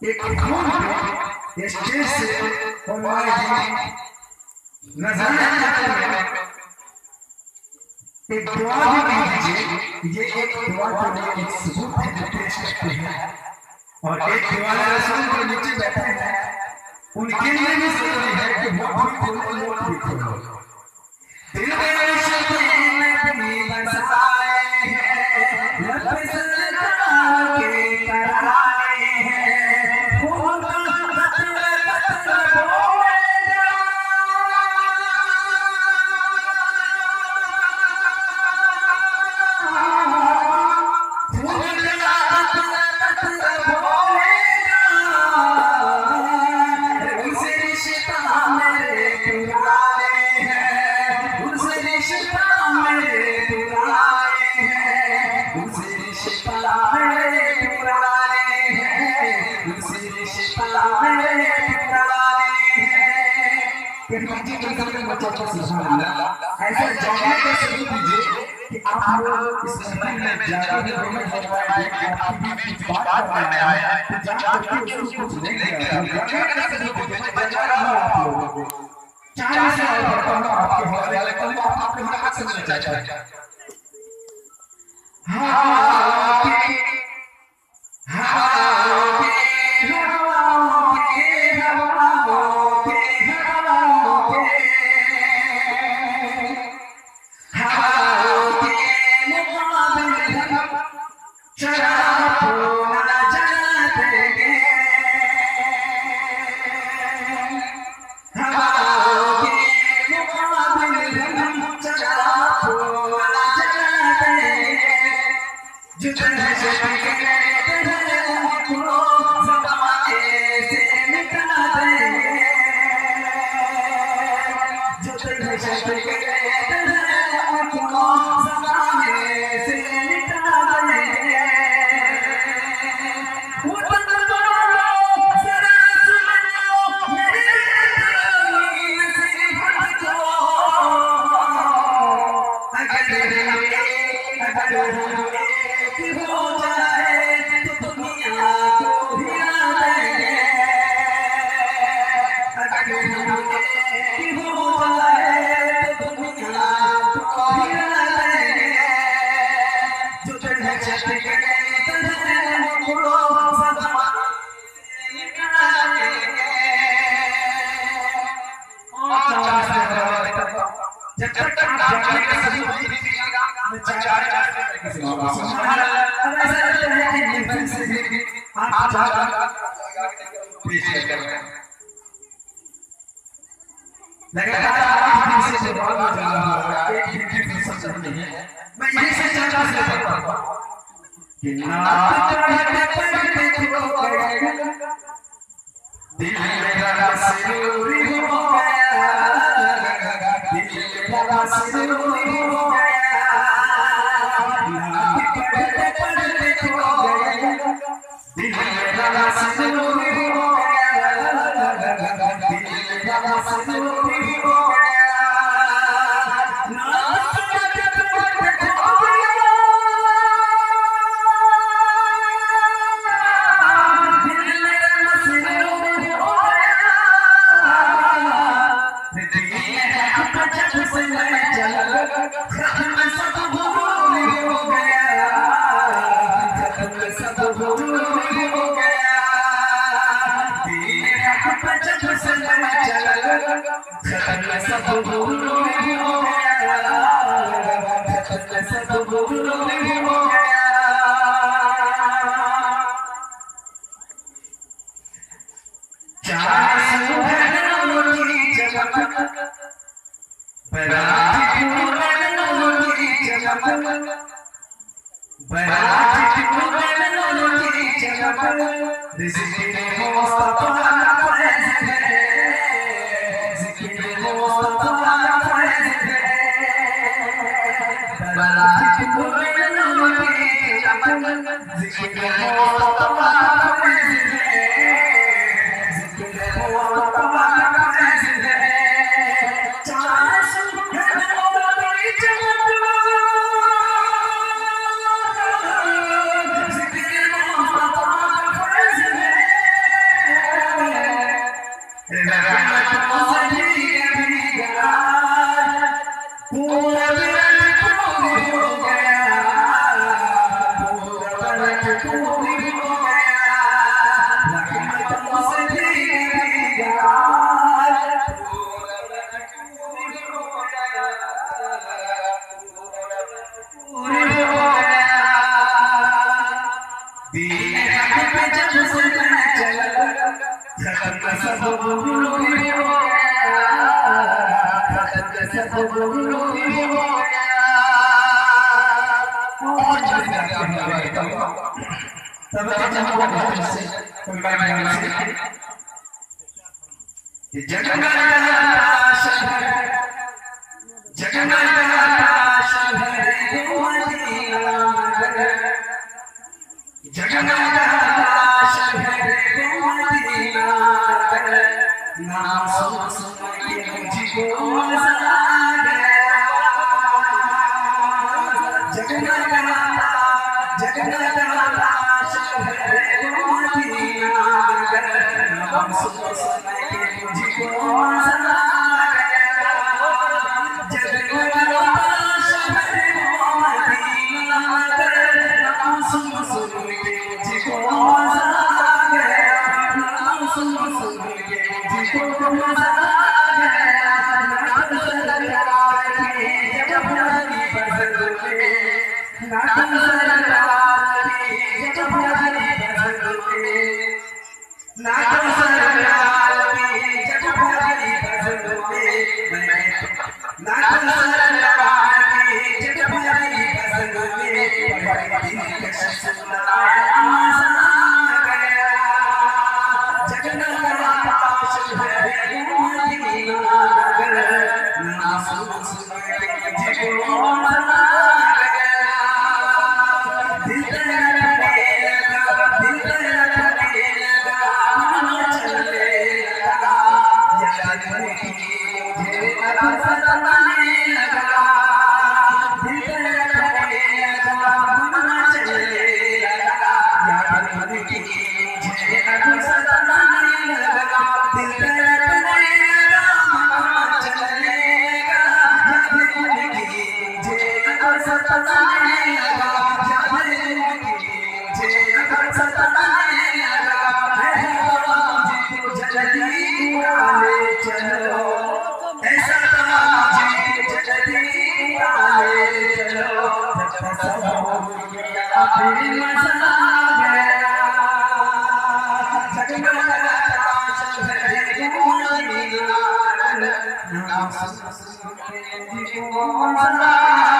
एक खून पे स्टेज से और नजर एक दुआ भी कीजिए। ये एक दुआ के लिए एक सबूत है जो पेश करते हैं और एक दीवाने रसूल जो नीचे बैठे हैं उनके लिए भी जरूरी है कि वो भी खोलो भी खोलो। दिल में इश्क़ नबी बसाए हैं, लब से लगा के कराए हैं, खून का कतरा कतरा बोलेगा। खून का कतरा कतरा बोलेगा। उनसे रिश्ता मेरे पुराने हैं, उनसे रिश्ता मेरे पुराने हैं, उनसे रिश्ता मेरे पुराने हैं, उनसे रिश्ता मेरे पुराने हैं। कि मस्जिद के सामने बच्चों को सुभान ऐसे जाने का सबूत दीजिए कि आप लोग इस मस्जिद में जाके हमें फरमाया कि आपकी भी कुछ बात करने आए हैं तो जाकर के उसको कुछ लेके आओ। जाने का सबूत दीजिए, मैं बता रहा हूं आप लोगों को 40 साल पढ़ता हूं आपके हवाले कल आप आपके हक समझना चाहते हैं। भूल हो गया, सब भूल हो गया। चार सुबह की चमक, बरात की चमक, बरात की चमक, जिक्र मुस्तफा का फैज़ है, जिक्र मुस्तफा का फैज़ है। बरात की चमक, जिक्र मुस्तफा का फैज़ है, जिक्र मुस्तफा का फैज़ है। चार सुबह की चमक, सब भूल हो गया, सब भूल हो गया। और तब नाम सुन के मुझको मजा आ गया। जगन्नाथ शहर मदीना, नाम सुन के मुझको मजा आ गया। जगन्नाथ शहर मदीना, नाम सुन के मुझको मजा आ गया। नाम सुन के मुझको मजा आ गया। नाम सरकार की जब हरी बदल में, नाम सरकार की जब हरी बदल में, नाम सरकार की जब हरी बदल में, नाम सरकार की जब हरी बदल में, बड़ी दिलकश सुनाया मजा आ गया। जगन्नाथ शहर मदीना नगर, नाम सुन के मुझको मजा आ गया। दिल धड़कने लगा, दिल धड़कने लगा, मन चलने लगा, याद करके मुझे अब सताने लगा। दिल धड़कने लगा, मन चलने लगा, याद करके मुझे अब सताने लगा। दिल धड़कने लगा, मन चलने लगा, याद करके मुझे अब सताने लगा। याद करके मुझे अब सताने लगा। मुझे जल्दी उड़ा ले चलो, ऐसा मुझे जल्दी उड़ा ले चलो। सब हो गया फिर मजा आ गया। जगन्नाथ शहर मदीना, नाम सुन के मुझको मजा आ गया।